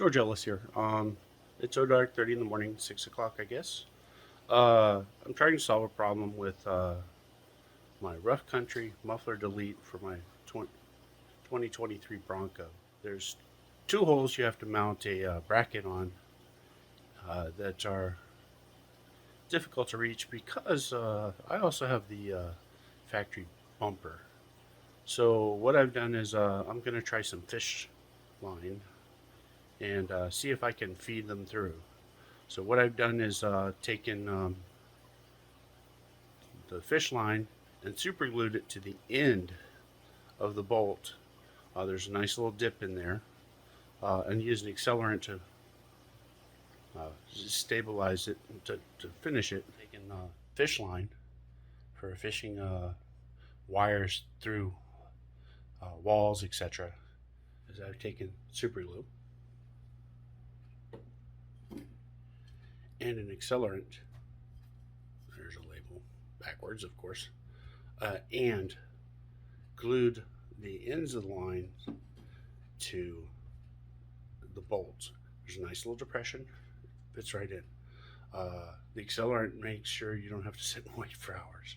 George Ellis here. It's so dark, 30 in the morning, 6 o'clock, I guess. I'm trying to solve a problem with my rough country muffler delete for my 2023 Bronco. There's two holes you have to mount a bracket on that are difficult to reach because I also have the factory bumper. So what I've done is I'm going to try some fish line and see if I can feed them through. So what I've done is taken the fish line and super glued it to the end of the bolt. There's a nice little dip in there, and used an accelerant to stabilize it to finish it. Taking fish line for fishing wires through walls, etc. As I've taken super glue and an accelerant. There's a label backwards, of course, and glued the ends of the line to the bolts. There's a nice little depression, fits right in. The accelerant makes sure you don't have to sit and wait for hours.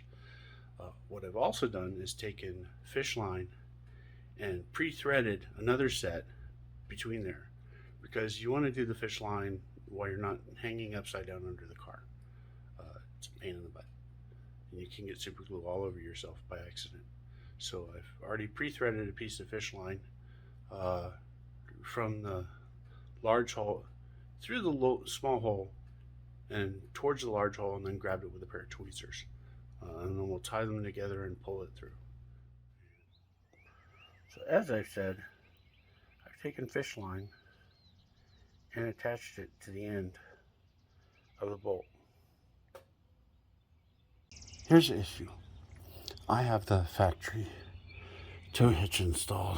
What I've also done is taken fish line and pre-threaded another set between there, because you want to do the fish line while you're not hanging upside down under the car. It's a pain in the butt, and you can get super glue all over yourself by accident. So I've already pre-threaded a piece of fish line from the large hole through the small hole and towards the large hole, and then grabbed it with a pair of tweezers. And then we'll tie them together and pull it through. So as I said, I've taken fish line and attached it to the end of the bolt. Here's the issue. I have the factory tow hitch installed,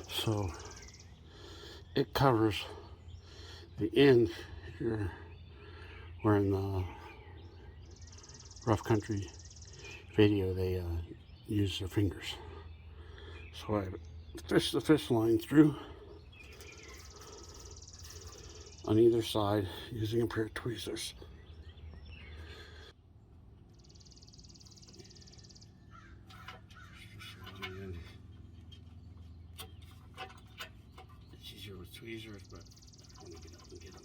so it covers the end here, where in the rough country video they use their fingers. So I fish the fish line through on either side using a pair of tweezers. It's easier with tweezers, but I want to get up and get them.